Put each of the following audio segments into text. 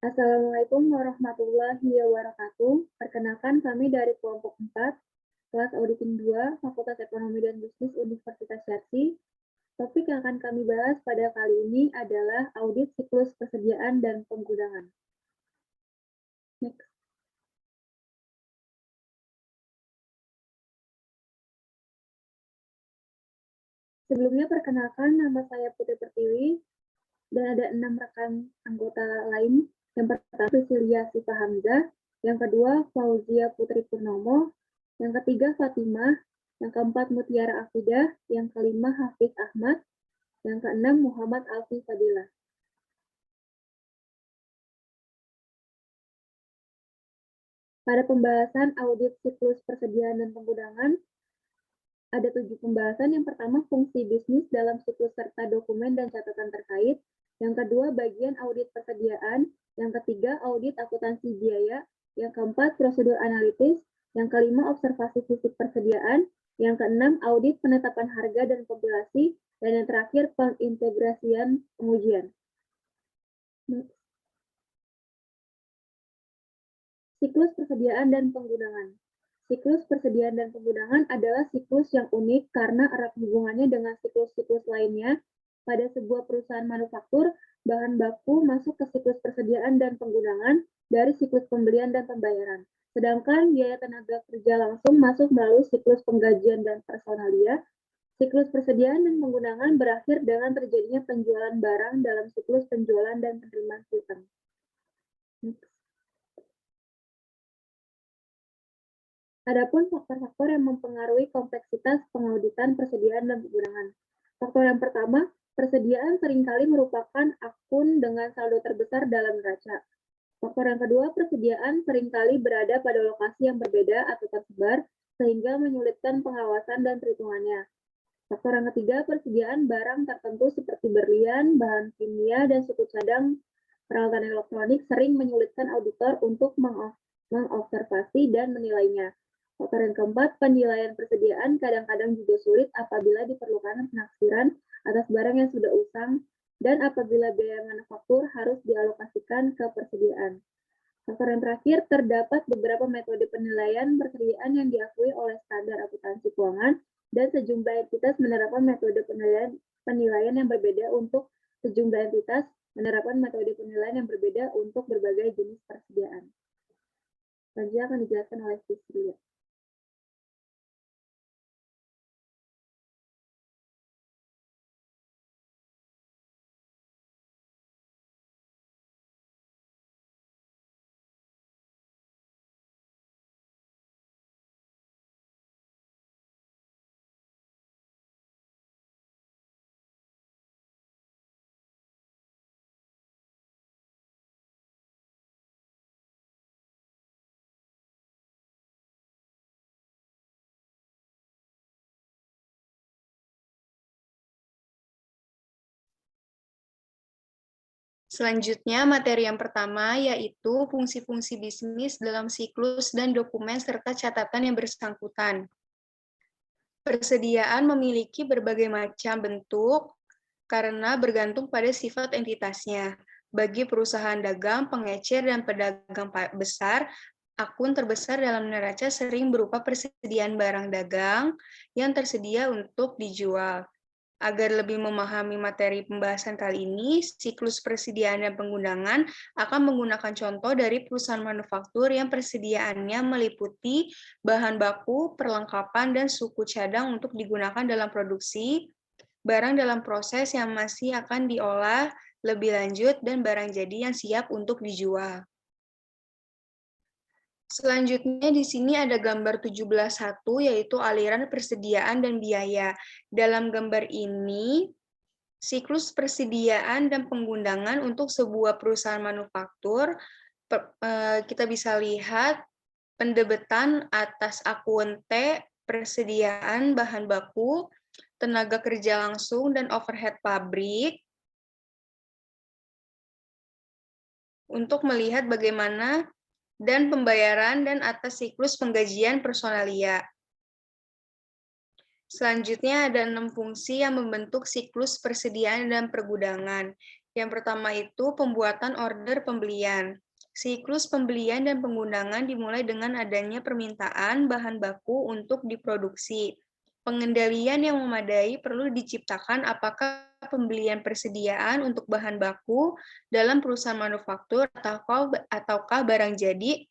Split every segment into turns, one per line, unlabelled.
Assalamualaikum warahmatullahi wabarakatuh. Perkenalkan kami dari kelompok 4, kelas Auditing 2, Fakultas Ekonomi dan Bisnis Universitas Syarsi. Topik yang akan kami bahas pada kali ini adalah audit siklus persediaan dan penggunaan. Next. Sebelumnya perkenalkan, nama saya Putri Pertiwi, dan ada 6 rekan anggota lain. Yang pertama Priscilia Siva Hamzah, yang kedua Fauzia Putri Purnomo, yang ketiga Fatimah, yang keempat Mutiara Afidah, yang kelima Hafiz Ahmad, yang keenam Muhammad Alfi Fadila. Pada pembahasan audit siklus persediaan dan penggunaan, ada 7 pembahasan. Yang pertama, fungsi bisnis dalam siklus serta dokumen dan catatan terkait. Yang kedua, bagian audit persediaan. Yang ketiga, audit akuntansi biaya. Yang keempat, prosedur analitis. Yang kelima, observasi fisik persediaan. Yang keenam, audit penetapan harga dan kompilasi. Dan yang terakhir, pengintegrasian pengujian. Siklus persediaan dan penggunaan. Siklus persediaan dan penggunaan adalah siklus yang unik karena erat hubungannya dengan siklus-siklus lainnya. Pada sebuah perusahaan manufaktur, bahan baku masuk ke siklus persediaan dan penggunaan dari siklus pembelian dan pembayaran. Sedangkan biaya tenaga kerja langsung masuk melalui siklus penggajian dan personalia. Siklus persediaan dan penggunaan berakhir dengan terjadinya penjualan barang dalam siklus penjualan dan penerimaan piutang. Adapun faktor-faktor yang mempengaruhi kompleksitas pengauditan persediaan dan penggunaan. Faktor yang pertama, persediaan seringkali merupakan akun dengan saldo terbesar dalam neraca. Faktor yang kedua, persediaan seringkali berada pada lokasi yang berbeda atau tersebar, sehingga menyulitkan pengawasan dan perhitungannya. Faktor yang ketiga, persediaan barang tertentu seperti berlian, bahan kimia, dan suku cadang peralatan elektronik sering menyulitkan auditor untuk mengobservasi dan menilainya. Faktor yang keempat, penilaian persediaan kadang-kadang juga sulit apabila diperlukan penaksiran atas barang yang sudah usang dan apabila biaya manufaktur harus dialokasikan ke persediaan. Faktor yang terakhir, terdapat beberapa metode penilaian persediaan yang diakui oleh standar akuntansi keuangan dan sejumlah entitas menerapkan metode penilaian yang berbeda untuk sejumlah entitas menerapkan metode penilaian yang berbeda untuk berbagai jenis persediaan. Selanjutnya akan dijelaskan oleh Priscilia.
Selanjutnya, materi yang pertama yaitu fungsi-fungsi bisnis dalam siklus dan dokumen serta catatan yang bersangkutan. Persediaan memiliki berbagai macam bentuk karena bergantung pada sifat entitasnya. Bagi perusahaan dagang, pengecer, dan pedagang besar, akun terbesar dalam neraca sering berupa persediaan barang dagang yang tersedia untuk dijual. Agar lebih memahami materi pembahasan kali ini, siklus persediaan dan penggunaan akan menggunakan contoh dari perusahaan manufaktur yang persediaannya meliputi bahan baku, perlengkapan, dan suku cadang untuk digunakan dalam produksi, barang dalam proses yang masih akan diolah lebih lanjut, dan barang jadi yang siap untuk dijual. Selanjutnya di sini ada gambar 17.1 yaitu aliran persediaan dan biaya. Dalam gambar ini, siklus persediaan dan penggunaan untuk sebuah perusahaan manufaktur, kita bisa lihat pendebetan atas akun T, persediaan bahan baku, tenaga kerja langsung, dan overhead pabrik. Untuk melihat bagaimana dan pembayaran dan atas siklus penggajian personalia. Selanjutnya ada 6 fungsi yang membentuk siklus persediaan dan pergudangan, Yang pertama itu pembuatan order pembelian. Siklus pembelian dan pengundangan dimulai dengan adanya permintaan bahan baku untuk diproduksi. Pengendalian yang memadai perlu diciptakan apakah pembelian persediaan untuk bahan baku dalam perusahaan manufaktur ataukah barang jadi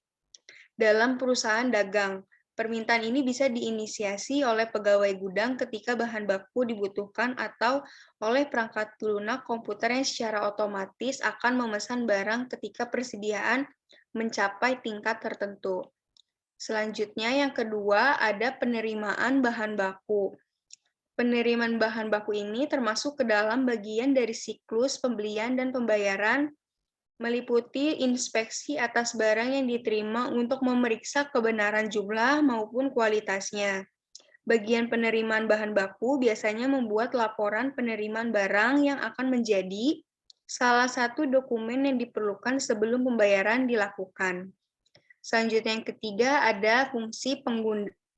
dalam perusahaan dagang. Permintaan ini bisa diinisiasi oleh pegawai gudang ketika bahan baku dibutuhkan atau oleh perangkat lunak komputer yang secara otomatis akan memesan barang ketika persediaan mencapai tingkat tertentu. Selanjutnya yang kedua ada penerimaan bahan baku. Penerimaan bahan baku ini termasuk ke dalam bagian dari siklus pembelian dan pembayaran, meliputi inspeksi atas barang yang diterima untuk memeriksa kebenaran jumlah maupun kualitasnya. Bagian penerimaan bahan baku biasanya membuat laporan penerimaan barang yang akan menjadi salah satu dokumen yang diperlukan sebelum pembayaran dilakukan. Selanjutnya yang ketiga ada fungsi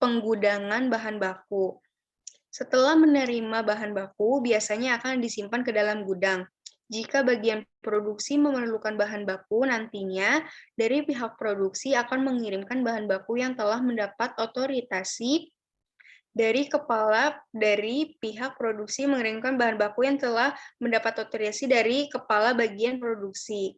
penggudangan bahan baku. Setelah menerima bahan baku, biasanya akan disimpan ke dalam gudang. Jika bagian produksi memerlukan bahan baku, nantinya dari pihak produksi akan mengirimkan bahan baku yang telah mendapat otorisasi dari pihak produksi mengirimkan bahan baku yang telah mendapat otorisasi dari kepala bagian produksi.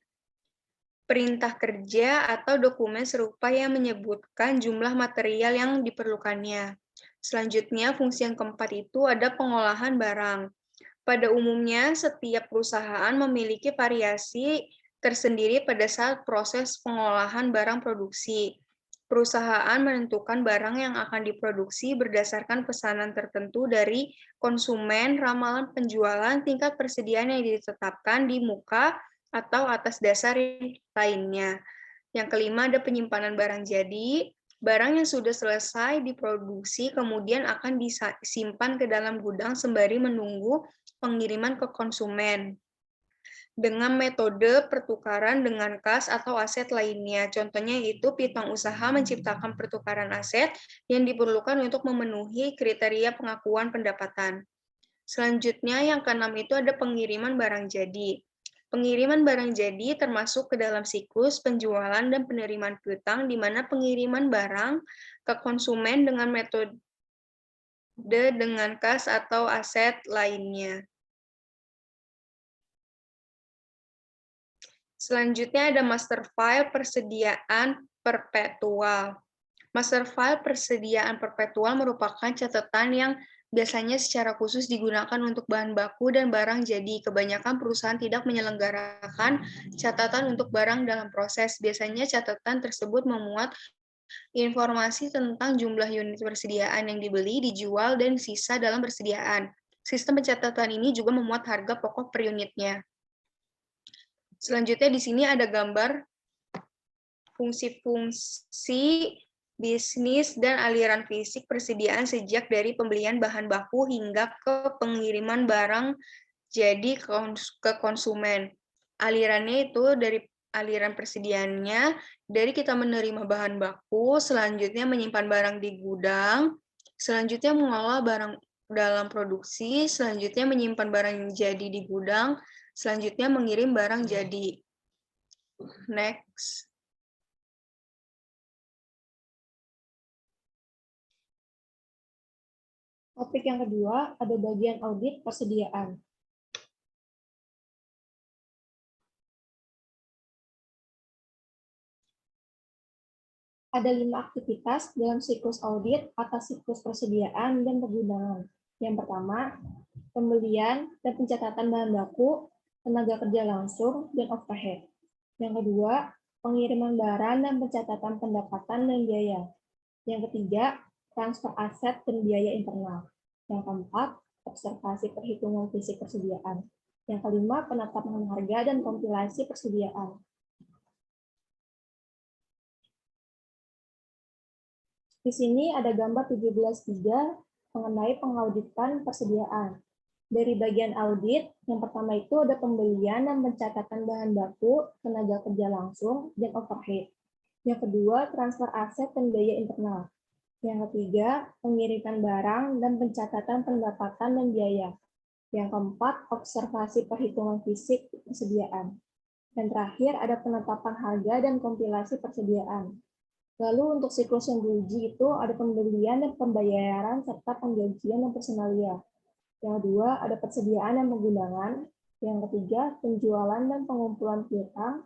Perintah kerja atau dokumen serupa yang menyebutkan jumlah material yang diperlukannya. Selanjutnya, fungsi yang keempat itu ada pengolahan barang. Pada umumnya, setiap perusahaan memiliki variasi tersendiri pada saat proses pengolahan barang produksi. Perusahaan menentukan barang yang akan diproduksi berdasarkan pesanan tertentu dari konsumen, ramalan penjualan, tingkat persediaan yang ditetapkan di muka atau atas dasar lainnya. Yang kelima ada penyimpanan barang jadi. Barang yang sudah selesai diproduksi kemudian akan disimpan ke dalam gudang sembari menunggu pengiriman ke konsumen dengan metode pertukaran dengan kas atau aset lainnya. Contohnya itu piutang usaha menciptakan pertukaran aset yang diperlukan untuk memenuhi kriteria pengakuan pendapatan. Selanjutnya yang keenam itu ada pengiriman barang jadi. Pengiriman barang jadi termasuk ke dalam siklus penjualan dan penerimaan piutang di mana pengiriman barang ke konsumen dengan metode dengan kas atau aset lainnya. Selanjutnya ada master file persediaan perpetual. Master file persediaan perpetual merupakan catatan yang biasanya secara khusus digunakan untuk bahan baku dan barang jadi. Kebanyakan perusahaan tidak menyelenggarakan catatan untuk barang dalam proses. Biasanya catatan tersebut memuat informasi tentang jumlah unit persediaan yang dibeli, dijual, dan sisa dalam persediaan. Sistem pencatatan ini juga memuat harga pokok per unitnya. Selanjutnya di sini ada gambar fungsi-fungsi bisnis dan aliran fisik persediaan sejak dari pembelian bahan baku hingga ke pengiriman barang jadi ke konsumen. Alirannya itu dari aliran persediaannya, dari kita menerima bahan baku, selanjutnya menyimpan barang di gudang, selanjutnya mengolah barang dalam produksi, selanjutnya menyimpan barang jadi di gudang, selanjutnya mengirim barang jadi. Next.
Topik yang kedua ada bagian audit persediaan. Ada 5 aktivitas dalam siklus audit atas siklus persediaan dan pergudangan. Yang pertama, pembelian dan pencatatan bahan baku, tenaga kerja langsung, dan overhead. Yang kedua, pengiriman barang dan pencatatan pendapatan dan biaya. Yang ketiga, transfer aset dan biaya internal. Yang keempat, observasi perhitungan fisik persediaan. Yang kelima, penetapan harga dan kompilasi persediaan. Di sini ada gambar 17.3 mengenai pengauditan persediaan. Dari bagian audit, yang pertama itu ada pembelian dan pencatatan bahan baku, tenaga kerja langsung, dan overhead. Yang kedua, transfer aset dan biaya internal. Yang ketiga, pengiriman barang dan pencatatan pendapatan dan biaya.
Yang keempat, observasi perhitungan fisik persediaan. Dan terakhir, ada penetapan harga dan kompilasi persediaan. Lalu untuk siklus yang diuji itu ada pembelian dan pembayaran serta penggajian dan personalia. Yang kedua, ada persediaan dan penggunaan. Yang ketiga, penjualan dan pengumpulan piutang.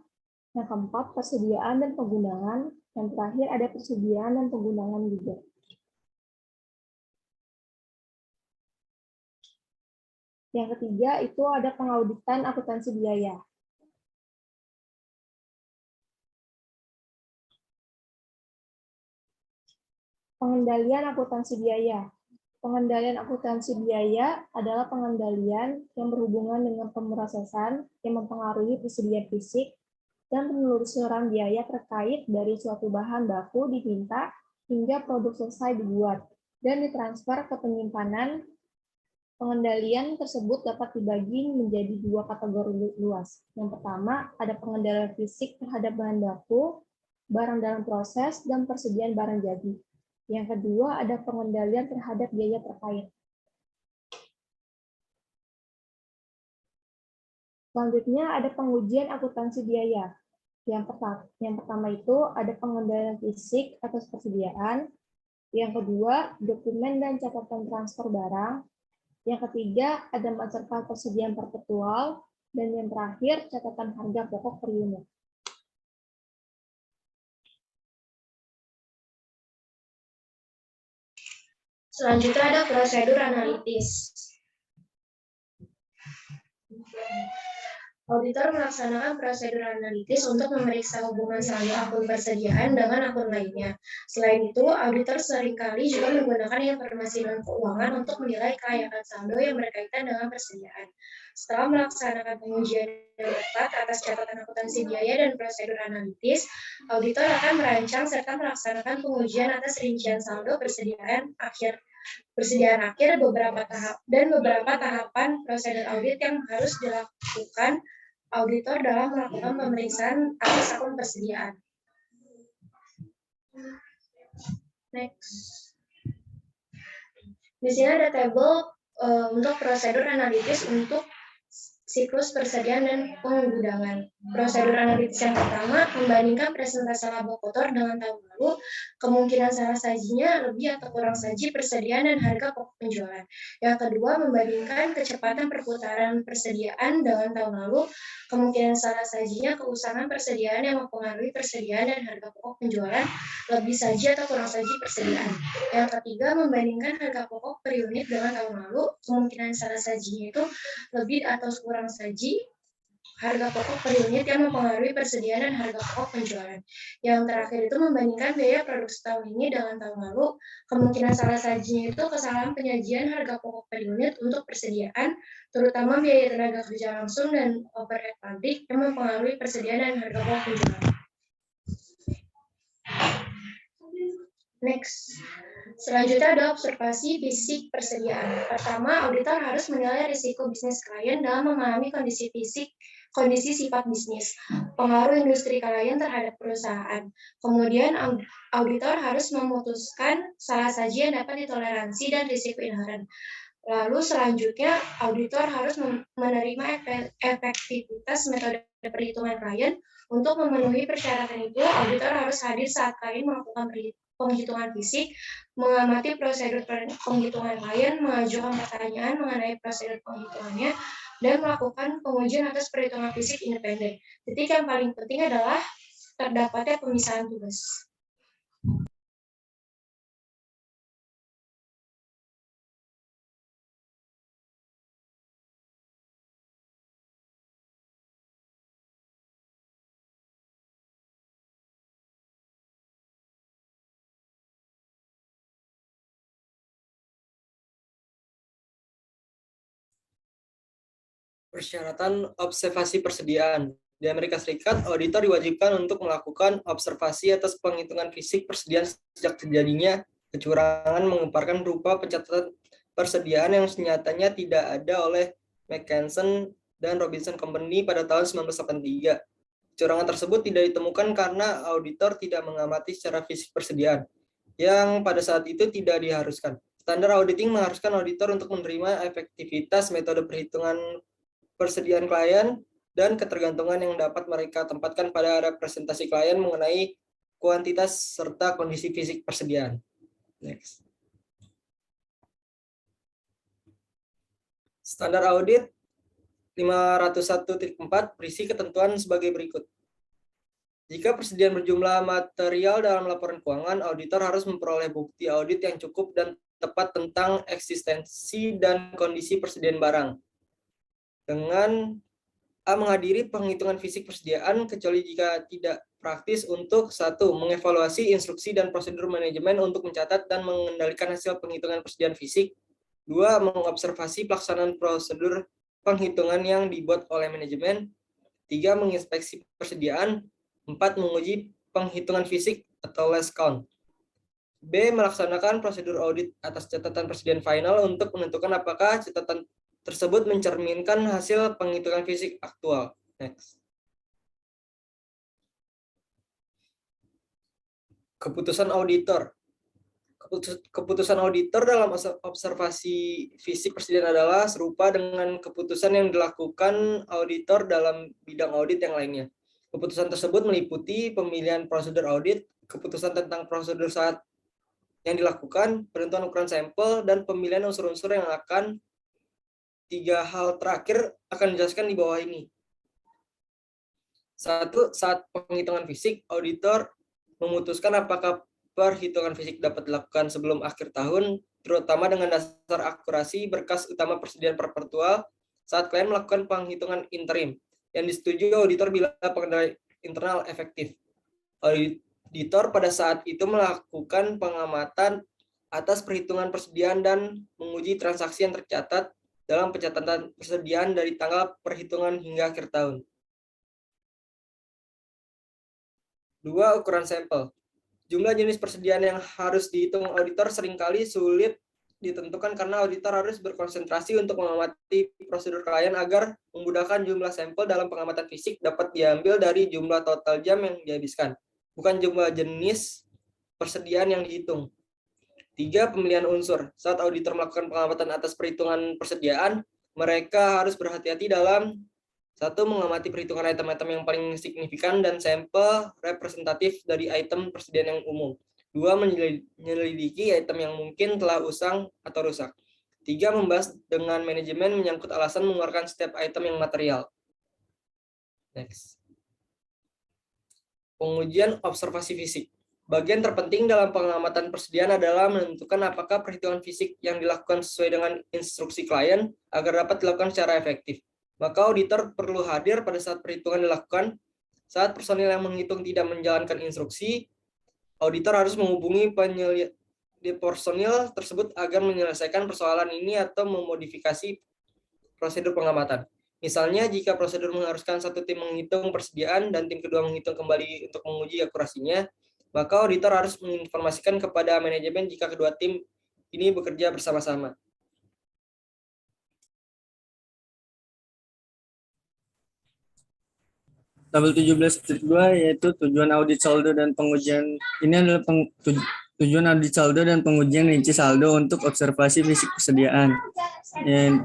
Yang keempat, persediaan dan penggunaan. Yang terakhir, ada persediaan dan penggunaan juga. Yang ketiga, itu ada pengauditan akuntansi biaya. Pengendalian akuntansi biaya. Pengendalian akuntansi biaya adalah pengendalian yang berhubungan dengan pemrosesan yang mempengaruhi persediaan fisik dan penelusuran biaya terkait dari suatu bahan baku diminta hingga produk selesai dibuat dan ditransfer ke penyimpanan. Pengendalian tersebut dapat dibagi menjadi dua kategori luas. Yang pertama, ada pengendalian fisik terhadap bahan baku, barang dalam proses, dan persediaan barang jadi. Yang kedua, ada pengendalian terhadap biaya terkait. Selanjutnya, ada pengujian akuntansi biaya. Yang pertama itu ada pengendalian fisik atas persediaan. Yang kedua, dokumen dan catatan transfer barang. Yang ketiga, ada masterfile persediaan perpetual. Dan yang terakhir, catatan harga pokok per unit.
Selanjutnya ada prosedur analitis. Auditor melaksanakan prosedur analitis untuk memeriksa hubungan saldo akun persediaan dengan akun lainnya. Selain itu, auditor seringkali juga menggunakan informasi non-keuangan untuk menilai kelayakan saldo yang berkaitan dengan persediaan. Setelah melaksanakan pengujian yang ketat atas catatan akuntansi biaya dan prosedur analitis, auditor akan merancang serta melaksanakan pengujian atas rincian saldo persediaan akhir beberapa tahapan prosedur audit yang harus dilakukan auditor dalam melakukan pemeriksaan atas akun persediaan. Next. Di sini ada tabel untuk prosedur analitis untuk siklus persediaan dan penggudangan. Prosedur analitis yang pertama, membandingkan presentase laba kotor dengan tahun lalu, kemungkinan salah sajinya lebih atau kurang saji persediaan dan harga pokok penjualan. Yang kedua, membandingkan kecepatan perputaran persediaan dengan tahun lalu, kemungkinan salah sajinya keusangan persediaan yang mempengaruhi persediaan dan harga pokok penjualan, lebih saji atau kurang saji persediaan. Yang ketiga, membandingkan harga pokok per unit dengan tahun lalu, kemungkinan salah sajinya itu lebih atau kurang saji harga pokok per unit yang mempengaruhi persediaan dan harga pokok penjualan. Yang terakhir itu membandingkan biaya produksi tahun ini dengan tahun lalu, kemungkinan salah sajinya itu kesalahan penyajian harga pokok per unit untuk persediaan, terutama biaya tenaga kerja langsung dan overhead pabrik yang mempengaruhi persediaan dan harga pokok penjualan. Next. Selanjutnya ada observasi fisik persediaan. Pertama, auditor harus menilai risiko bisnis klien dalam memahami kondisi sifat bisnis, pengaruh industri klien terhadap perusahaan. Kemudian, auditor harus memutuskan salah saji yang dapat ditoleransi dan risiko inheren. Lalu selanjutnya, auditor harus menerima efektivitas metode perhitungan klien. Untuk memenuhi persyaratan itu, auditor harus hadir saat klien melakukan penghitungan fisik, mengamati prosedur penghitungan klien, mengajukan pertanyaan mengenai prosedur penghitungannya, dan melakukan pengujian atas perhitungan fisik independen. Titik yang paling penting adalah terdapatnya pemisahan tugas.
Persyaratan observasi persediaan. Di Amerika Serikat, auditor diwajibkan untuk melakukan observasi atas penghitungan fisik persediaan sejak terjadinya kecurangan mengemparkan berupa pencatatan persediaan yang senyatanya tidak ada oleh McKesson dan Robinson Company pada tahun 1983. Kecurangan tersebut tidak ditemukan karena auditor tidak mengamati secara fisik persediaan, yang pada saat itu tidak diharuskan. Standar auditing mengharuskan auditor untuk menerima efektivitas metode perhitungan persediaan klien dan ketergantungan yang dapat mereka tempatkan pada representasi klien mengenai kuantitas serta kondisi fisik persediaan. Next. Standar audit 501.4 berisi ketentuan sebagai berikut. Jika persediaan berjumlah material dalam laporan keuangan, auditor harus memperoleh bukti audit yang cukup dan tepat tentang eksistensi dan kondisi persediaan barang. Dengan menghadiri penghitungan fisik persediaan, kecuali jika tidak praktis untuk 1. Mengevaluasi instruksi dan prosedur manajemen untuk mencatat dan mengendalikan hasil penghitungan persediaan fisik. 2. Mengobservasi pelaksanaan prosedur penghitungan yang dibuat oleh manajemen. 3. Menginspeksi persediaan. 4. Menguji penghitungan fisik atau last count. B. Melaksanakan prosedur audit atas catatan persediaan final untuk menentukan apakah catatan tersebut mencerminkan hasil penghitungan fisik aktual. Next. Keputusan auditor. Keputusan auditor dalam observasi fisik persediaan adalah serupa dengan keputusan yang dilakukan auditor dalam bidang audit yang lainnya. Keputusan tersebut meliputi pemilihan prosedur audit, keputusan tentang prosedur saat yang dilakukan, penentuan ukuran sampel, dan pemilihan unsur-unsur yang akan 3 hal terakhir akan dijelaskan di bawah ini. 1. Saat penghitungan fisik, auditor memutuskan apakah perhitungan fisik dapat dilakukan sebelum akhir tahun, terutama dengan dasar akurasi berkas utama persediaan perpetual saat klien melakukan penghitungan interim, yang disetujui auditor bila pengendalian internal efektif. Auditor pada saat itu melakukan pengamatan atas perhitungan persediaan dan menguji transaksi yang tercatat dalam pencatatan persediaan dari tanggal perhitungan hingga akhir tahun. 2. Ukuran sampel. Jumlah jenis persediaan yang harus dihitung auditor seringkali sulit ditentukan karena auditor harus berkonsentrasi untuk mengamati prosedur klien agar memudahkan jumlah sampel dalam pengamatan fisik dapat diambil dari jumlah total jam yang dihabiskan, bukan jumlah jenis persediaan yang dihitung. 3. Pemilihan unsur. Saat auditor melakukan pengamatan atas perhitungan persediaan, mereka harus berhati-hati dalam 1. Mengamati perhitungan item-item yang paling signifikan dan sampel representatif dari item persediaan yang umum. 2. Menyelidiki item yang mungkin telah usang atau rusak. 3. Membahas dengan manajemen menyangkut alasan mengeluarkan setiap item yang material. Next. Pengujian observasi fisik. Bagian terpenting dalam pengamatan persediaan adalah menentukan apakah perhitungan fisik yang dilakukan sesuai dengan instruksi klien agar dapat dilakukan secara efektif. Maka auditor perlu hadir pada saat perhitungan dilakukan. Saat personil yang menghitung tidak menjalankan instruksi, auditor harus menghubungi personil tersebut agar menyelesaikan persoalan ini atau memodifikasi prosedur pengamatan. Misalnya, jika prosedur mengharuskan satu tim menghitung persediaan dan tim kedua menghitung kembali untuk menguji akurasinya, maka auditor harus menginformasikan kepada manajemen jika kedua tim ini bekerja bersama-sama.
Tabel 17.2 yaitu tujuan audit saldo dan pengujian. Ini adalah tujuan audit saldo dan pengujian rinci saldo untuk observasi fisik persediaan.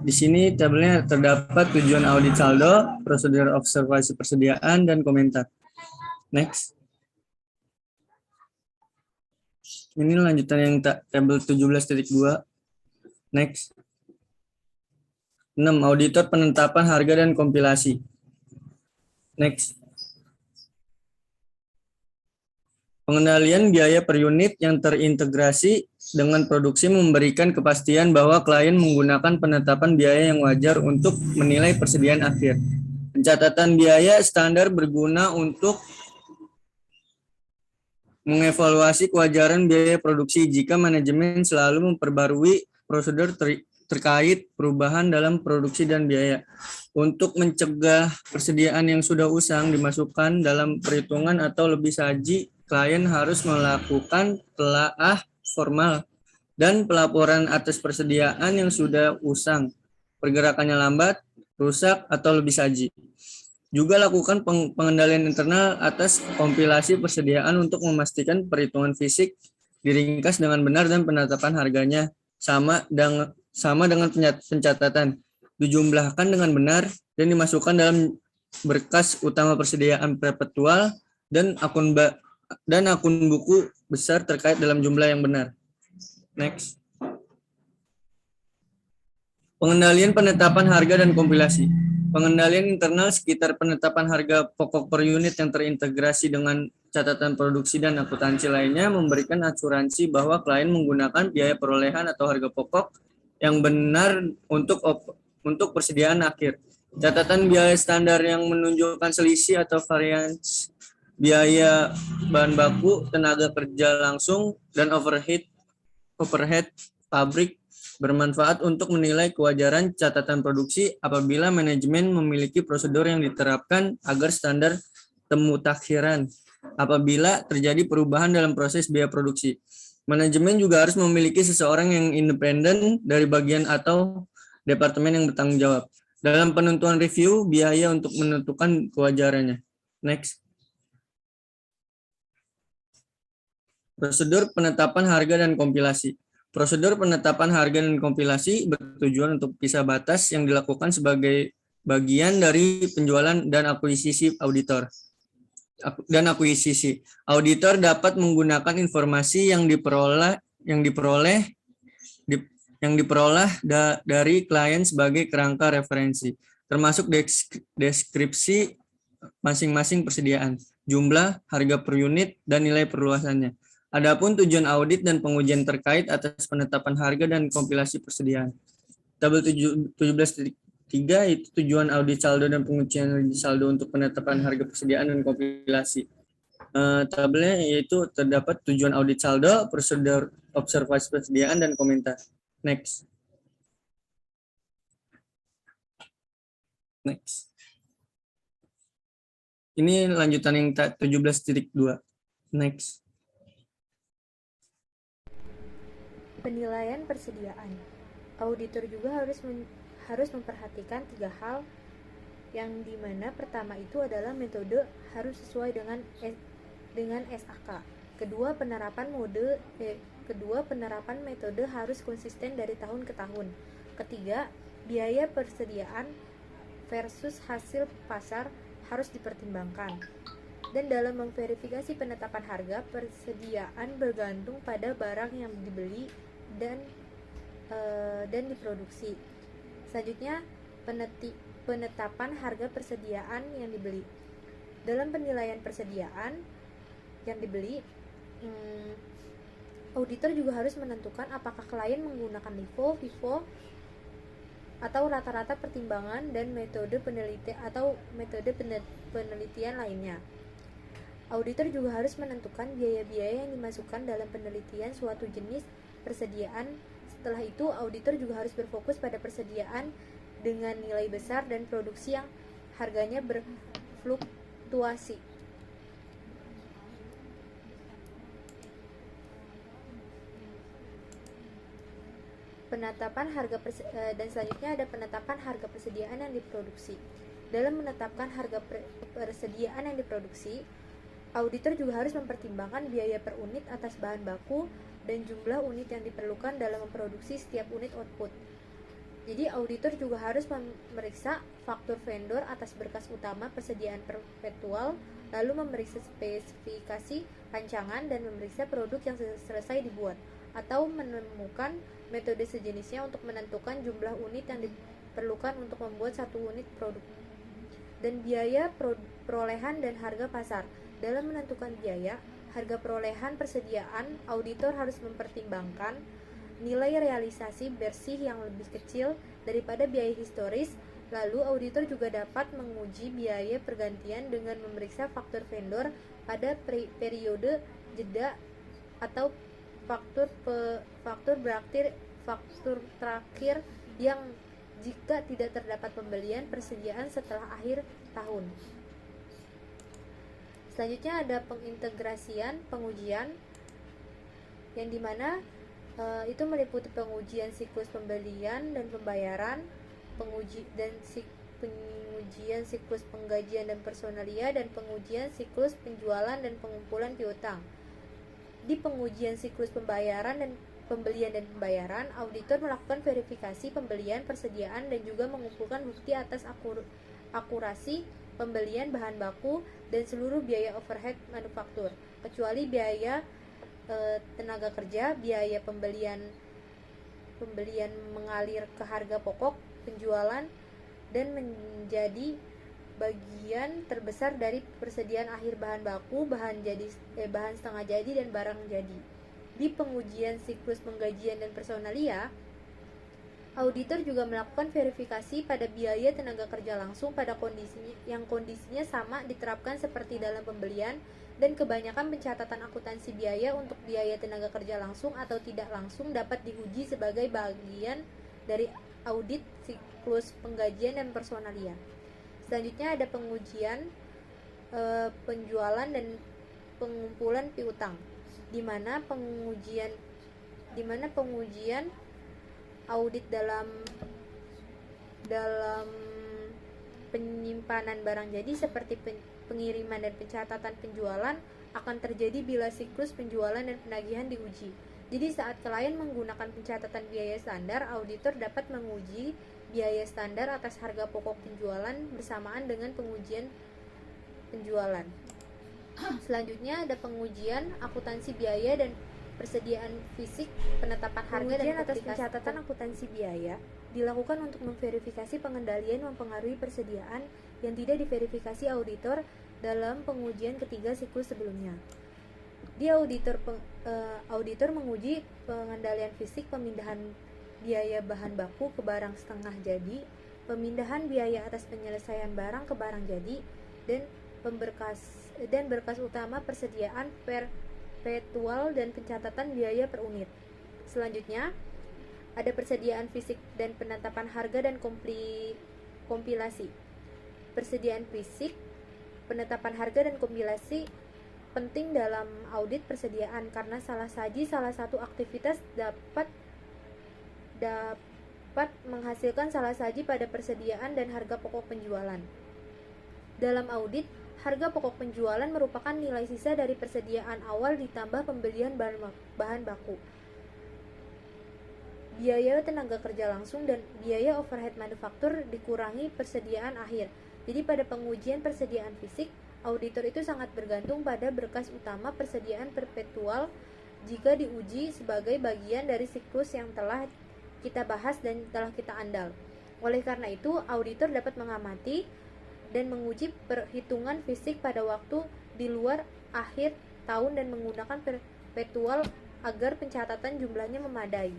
Di sini tabelnya terdapat tujuan audit saldo, prosedur observasi persediaan, dan komentar. Next. Ini lanjutan yang tabel 17.2. Next. 6. Auditor penetapan harga dan kompilasi. Next. Pengendalian biaya per unit yang terintegrasi dengan produksi memberikan kepastian bahwa klien menggunakan penetapan biaya yang wajar untuk menilai persediaan akhir. Pencatatan biaya standar berguna untuk mengevaluasi kewajaran biaya produksi jika manajemen selalu memperbarui prosedur terkait perubahan dalam produksi dan biaya. Untuk mencegah persediaan yang sudah usang dimasukkan dalam perhitungan atau lebih saji, klien harus melakukan telaah formal dan pelaporan atas persediaan yang sudah usang, pergerakannya lambat, rusak, atau lebih saji. Juga lakukan pengendalian internal atas kompilasi persediaan untuk memastikan perhitungan fisik diringkas dengan benar dan penetapan harganya sama dengan pencatatan, dijumlahkan dengan benar dan dimasukkan dalam berkas utama persediaan perpetual dan akun buku besar terkait dalam jumlah yang benar. Next. Pengendalian penetapan harga dan kompilasi. Pengendalian internal sekitar penetapan harga pokok per unit yang terintegrasi dengan catatan produksi dan akuntansi lainnya memberikan asuransi bahwa klien menggunakan biaya perolehan atau harga pokok yang benar untuk persediaan akhir. Catatan biaya standar yang menunjukkan selisih atau varians biaya bahan baku, tenaga kerja langsung, dan overhead pabrik bermanfaat untuk menilai kewajaran catatan produksi apabila manajemen memiliki prosedur yang diterapkan agar standar temu takhiran apabila terjadi perubahan dalam proses biaya produksi. Manajemen juga harus memiliki seseorang yang independen dari bagian atau departemen yang bertanggung jawab dalam penentuan review biaya untuk menentukan kewajarannya. Next. Prosedur penetapan harga dan kompilasi. Prosedur penetapan harga dan kompilasi bertujuan untuk pisah batas yang dilakukan sebagai bagian dari penjualan dan akuisisi auditor. Auditor dapat menggunakan informasi yang diperoleh dari klien sebagai kerangka referensi, termasuk deskripsi masing-masing persediaan, jumlah, harga per unit, dan nilai perluasannya. Adapun tujuan audit dan pengujian terkait atas penetapan harga dan kompilasi persediaan. Tabel 17.3 itu tujuan audit saldo dan pengujian saldo untuk penetapan harga persediaan dan kompilasi. Tabelnya yaitu terdapat tujuan audit saldo, prosedur observasi persediaan, dan komentar. Next. Ini lanjutan yang 17.2. Next.
Penilaian persediaan. Auditor juga harus memperhatikan 3 hal, yang dimana pertama itu adalah metode harus sesuai dengan SAK. Kedua, penerapan metode harus konsisten dari tahun ke tahun. Ketiga, biaya persediaan versus hasil pasar harus dipertimbangkan. Dan dalam memverifikasi penetapan harga, persediaan bergantung pada barang yang dibeli dan diproduksi. Selanjutnya, penetapan harga persediaan yang dibeli. Dalam penilaian persediaan yang dibeli, auditor juga harus menentukan apakah klien menggunakan LIFO, FIFO, atau rata-rata pertimbangan dan metode penelitian lainnya. Auditor juga harus menentukan biaya-biaya yang dimasukkan dalam penelitian suatu jenis persediaan. Setelah itu, auditor juga harus berfokus pada persediaan dengan nilai besar dan produksi yang harganya berfluktuasi. Dan selanjutnya ada penetapan harga persediaan yang diproduksi. Dalam menetapkan harga persediaan yang diproduksi, auditor juga harus mempertimbangkan biaya per unit atas bahan baku dan jumlah unit yang diperlukan dalam memproduksi setiap unit output. Jadi auditor juga harus memeriksa faktur vendor atas berkas utama persediaan perpetual, lalu memeriksa spesifikasi rancangan dan memeriksa produk yang selesai dibuat, atau menemukan metode sejenisnya untuk menentukan jumlah unit yang diperlukan untuk membuat satu unit produk. Dan biaya perolehan dan harga pasar. Dalam menentukan biaya, harga perolehan persediaan, auditor harus mempertimbangkan nilai realisasi bersih yang lebih kecil daripada biaya historis. Lalu auditor juga dapat menguji biaya pergantian dengan memeriksa faktur vendor pada periode jeda atau faktur terakhir yang jika tidak terdapat pembelian persediaan setelah akhir tahun. Selanjutnya ada pengintegrasian pengujian, yang dimana itu meliputi pengujian siklus pembelian dan pembayaran, pengujian siklus penggajian dan personalia, dan pengujian siklus penjualan dan pengumpulan piutang. Di pengujian siklus pembayaran dan pembelian dan pembayaran, auditor melakukan verifikasi pembelian, persediaan, dan juga mengumpulkan bukti atas akurasi pembelian bahan baku dan seluruh biaya overhead manufaktur, kecuali biaya tenaga kerja, biaya pembelian mengalir ke harga pokok penjualan dan menjadi bagian terbesar dari persediaan akhir bahan baku, bahan setengah jadi dan barang jadi. Di pengujian siklus penggajian dan personalia, auditor juga melakukan verifikasi pada biaya tenaga kerja langsung pada kondisinya sama diterapkan seperti dalam pembelian, dan kebanyakan pencatatan akuntansi biaya untuk biaya tenaga kerja langsung atau tidak langsung dapat diuji sebagai bagian dari audit siklus penggajian dan personalia. Selanjutnya ada pengujian penjualan dan pengumpulan piutang, di mana pengujian audit dalam penyimpanan barang jadi seperti pengiriman dan pencatatan penjualan akan terjadi bila siklus penjualan dan penagihan diuji. Jadi saat klien menggunakan pencatatan biaya standar, auditor dapat menguji biaya standar atas harga pokok penjualan bersamaan dengan pengujian penjualan. Selanjutnya ada pengujian akuntansi biaya dan persediaan fisik, penetapan harga dan atas pencatatan akuntansi biaya dilakukan untuk memverifikasi pengendalian mempengaruhi persediaan yang tidak diverifikasi auditor dalam pengujian ketiga siklus sebelumnya. Di auditor menguji pengendalian fisik penmindahan biaya bahan baku ke barang setengah jadi, pemindahan biaya atas penyelesaian barang ke barang jadi, dan berkas utama persediaan perpetual dan pencatatan biaya per unit. Selanjutnya, ada persediaan fisik dan penetapan harga dan kompilasi. Persediaan fisik, penetapan harga dan kompilasi penting dalam audit persediaan karena salah satu aktivitas dapat menghasilkan salah saji pada persediaan dan harga pokok penjualan. Dalam audit, harga pokok penjualan merupakan nilai sisa dari persediaan awal ditambah pembelian bahan baku, biaya tenaga kerja langsung, dan biaya overhead manufaktur dikurangi persediaan akhir. Jadi pada pengujian persediaan fisik, auditor itu sangat bergantung pada berkas utama persediaan perpetual jika diuji sebagai bagian dari siklus yang telah kita bahas dan telah kita andal. Oleh karena itu, auditor dapat mengamati dan menguji perhitungan fisik pada waktu di luar akhir tahun dan menggunakan perpetual agar pencatatan jumlahnya memadai.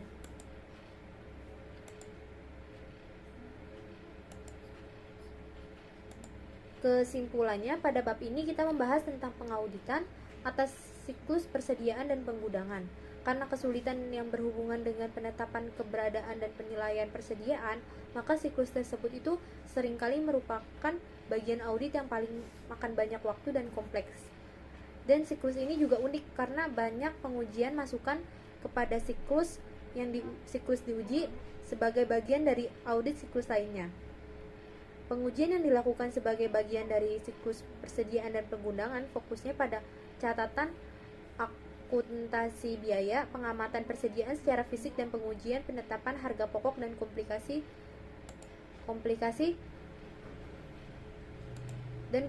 Kesimpulannya, pada bab ini kita membahas tentang pengauditan atas siklus persediaan dan penggudangan. Karena kesulitan yang berhubungan dengan penetapan keberadaan dan penilaian persediaan, maka siklus tersebut itu seringkali merupakan bagian audit yang paling makan banyak waktu dan kompleks. Dan siklus ini juga unik karena banyak pengujian masukan kepada siklus yang diuji sebagai bagian dari audit siklus lainnya. Pengujian yang dilakukan sebagai bagian dari siklus persediaan dan penggunaan fokusnya pada catatan akuntansi biaya, pengamatan persediaan secara fisik, dan pengujian penetapan harga pokok dan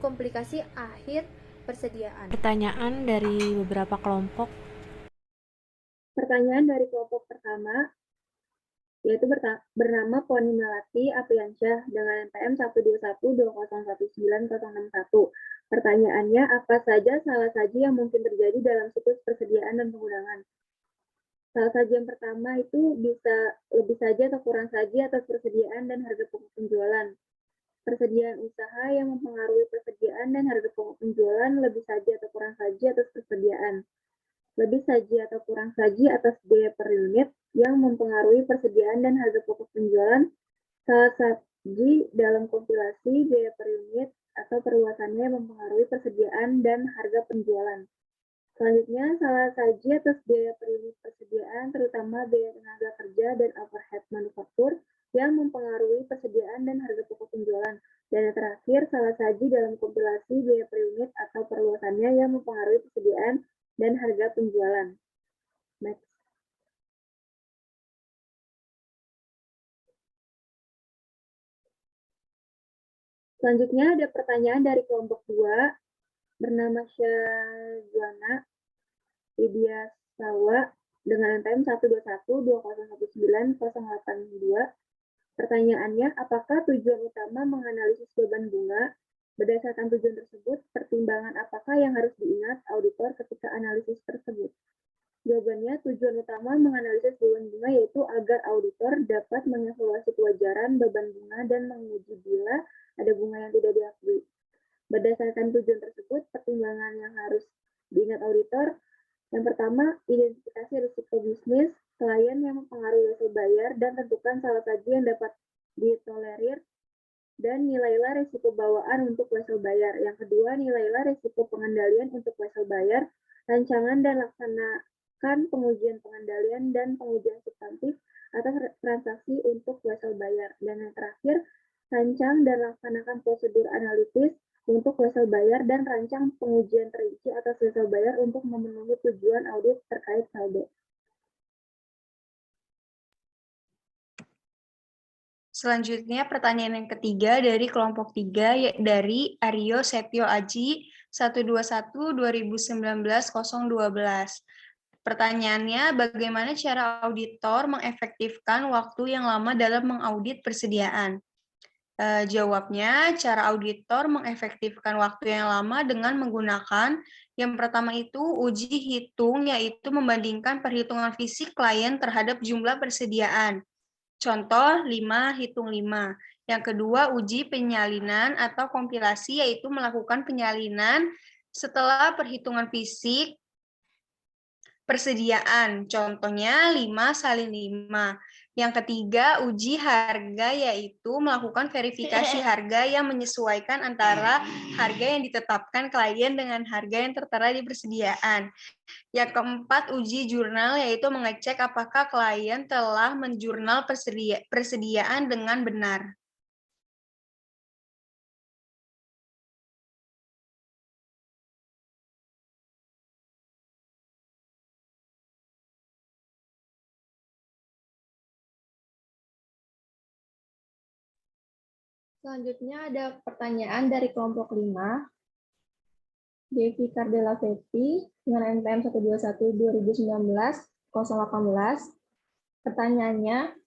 komplikasi akhir persediaan. Pertanyaan dari beberapa kelompok.
Pertanyaan dari kelompok pertama, yaitu bernama Poni Melati Apriansyah dengan NPM 121201961. Pertanyaannya, apa saja salah saji yang mungkin terjadi dalam siklus persediaan dan penggunaan? Salah saji yang pertama itu bisa lebih saja atau kurang saja atas persediaan dan harga pokok penjualan. Persediaan usaha yang mempengaruhi persediaan dan harga pokok penjualan lebih saja atau kurang saja atas persediaan. Lebih saja atau kurang saja atas biaya per unit yang mempengaruhi persediaan dan harga pokok penjualan. Salah saji dalam kompilasi biaya per unit atau perluasannya mempengaruhi persediaan dan harga penjualan. Selanjutnya, salah saji atas biaya per unit persediaan, terutama biaya tenaga kerja dan overhead manufaktur yang mempengaruhi persediaan dan harga pokok penjualan. Dan yang terakhir, salah saji dalam kompilasi biaya per unit atau perluasannya yang mempengaruhi persediaan dan harga penjualan. Next. Selanjutnya ada pertanyaan dari kelompok 2 bernama Syazwana Widya Sawa dengan NPM 12120190882. Pertanyaannya, apakah tujuan utama menganalisis beban bunga? Berdasarkan tujuan tersebut, pertimbangan apakah yang harus diingat auditor ketika analisis tersebut? Jawabannya, tujuan utama menganalisis beban bunga yaitu agar auditor dapat mengevaluasi kewajaran beban bunga dan menguji bila ada bunga yang tidak diakui. Berdasarkan tujuan tersebut, pertimbangan yang harus diingat auditor, yang pertama, identifikasi risiko bisnis, klien yang mempengaruhi hasil bayar, dan tentukan salah satu yang dapat ditolerir, dan nilailah risiko bawaan untuk wesel bayar. Yang kedua, nilailah risiko pengendalian untuk wesel bayar, rancangan dan laksanakan pengujian pengendalian dan pengujian substantif atas transaksi untuk wesel bayar. Dan yang terakhir, rancang dan laksanakan prosedur analitis untuk wesel bayar dan rancang pengujian terinci atas wesel bayar untuk memenuhi tujuan audit terkait saldo.
Selanjutnya pertanyaan yang ketiga dari kelompok 3 dari Aryo Setio Aji 121-2019-012. Pertanyaannya, bagaimana cara auditor mengefektifkan waktu yang lama dalam mengaudit persediaan? Jawabnya, cara auditor mengefektifkan waktu yang lama dengan menggunakan yang pertama itu uji hitung, yaitu membandingkan perhitungan fisik klien terhadap jumlah persediaan. Contoh 5 hitung 5. Yang kedua, uji penyalinan atau kompilasi, yaitu melakukan penyalinan setelah perhitungan fisik persediaan. Contohnya 5/5. Yang ketiga, uji harga, yaitu melakukan verifikasi harga yang menyesuaikan antara harga yang ditetapkan klien dengan harga yang tertera di persediaan. Yang keempat, uji jurnal, yaitu mengecek apakah klien telah menjurnal persediaan dengan benar.
Selanjutnya ada pertanyaan dari kelompok 5, Devi Cardella Fetti dengan NPM 121-2019-018. Pertanyaannya,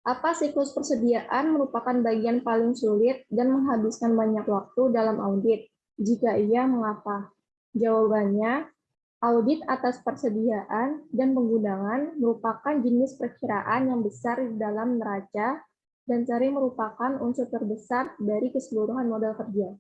apa siklus persediaan merupakan bagian paling sulit dan menghabiskan banyak waktu dalam audit? Jika iya, mengapa? Jawabannya, audit atas persediaan dan penggunaan merupakan jenis perkiraan yang besar di dalam neraca dan sering merupakan unsur terbesar dari keseluruhan modal kerja.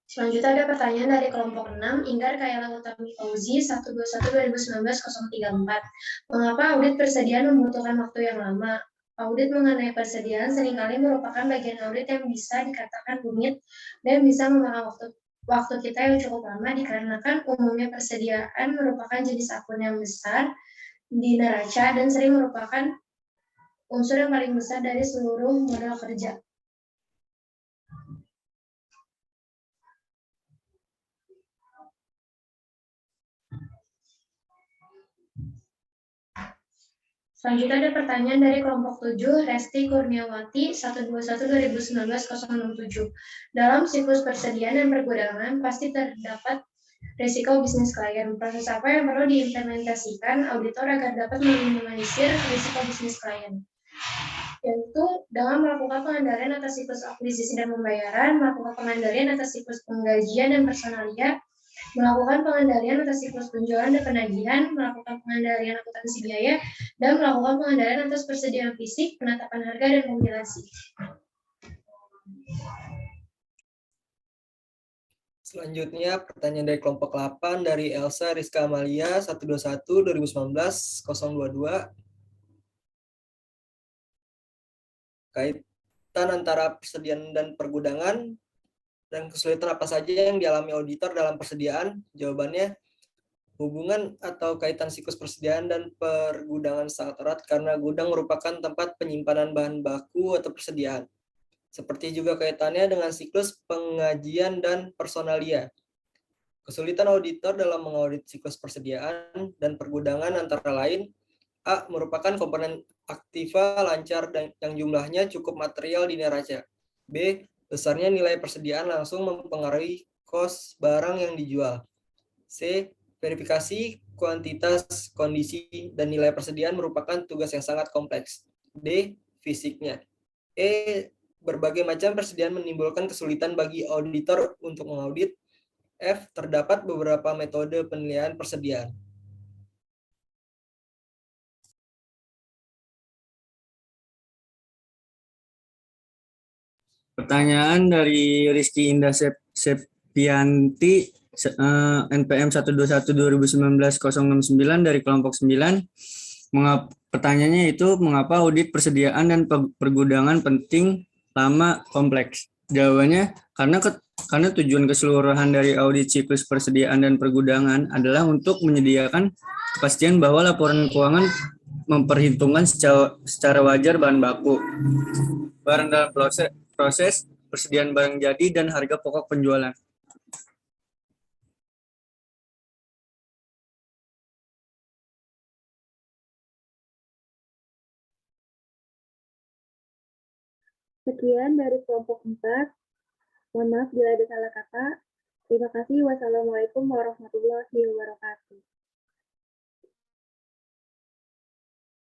Selanjutnya ada pertanyaan dari kelompok 6, Inggar Kayala Utami Fauzi 121-2019-034. Mengapa audit persediaan membutuhkan waktu yang lama? Audit mengenai persediaan seringkali merupakan bagian audit yang bisa dikatakan rumit dan bisa memakan waktu kita yang cukup lama dikarenakan umumnya persediaan merupakan jenis akun yang besar di neraca dan sering merupakan unsur yang paling besar dari seluruh modal kerja. Selanjutnya ada pertanyaan dari kelompok 7, Resti Kurniawati 121-2019-067. Dalam siklus persediaan dan pergudangan pasti terdapat risiko bisnis klien. Proses apa yang perlu diimplementasikan auditor agar dapat meminimalisir risiko bisnis klien? Yaitu dengan melakukan pengendalian atas siklus akuisisi dan pembayaran, melakukan pengendalian atas siklus penggajian dan personalia, melakukan pengendalian atas siklus penjualan dan penagihan, melakukan pengendalian akuntansi biaya, dan melakukan pengendalian atas persediaan fisik, penetapan harga, dan kompilasi.
Selanjutnya, pertanyaan dari kelompok 8 dari Elsa Rizka Amalia 121-2019-022. Kaitan antara persediaan dan pergudangan dan kesulitan apa saja yang dialami auditor dalam persediaan? Jawabannya, hubungan atau kaitan siklus persediaan dan pergudangan sangat erat karena gudang merupakan tempat penyimpanan bahan baku atau persediaan. Seperti juga kaitannya dengan siklus pengajian dan personalia. Kesulitan auditor dalam mengaudit siklus persediaan dan pergudangan antara lain A. Merupakan komponen aktiva lancar dan yang jumlahnya cukup material di neraca. B. Besarnya nilai persediaan langsung mempengaruhi kos barang yang dijual. C. Verifikasi kuantitas, kondisi, dan nilai persediaan merupakan tugas yang sangat kompleks. D. Fisiknya. E. Berbagai macam persediaan menimbulkan kesulitan bagi auditor untuk mengaudit. F. Terdapat beberapa metode penilaian persediaan.
Pertanyaan dari Rizky Indah Septianti, NPM 121-2019-069 dari kelompok 9. Pertanyaannya itu, mengapa audit persediaan dan pergudangan penting, lama, kompleks? Jawabannya, karena tujuan keseluruhan dari audit siklus persediaan dan pergudangan adalah untuk menyediakan kepastian bahwa laporan keuangan memperhitungkan secara wajar bahan baku, barang dalam proses persediaan barang jadi, dan harga pokok penjualan.
Sekian dari kelompok 4. Mohon maaf bila ada salah kata. Terima kasih. Wassalamualaikum warahmatullahi wabarakatuh.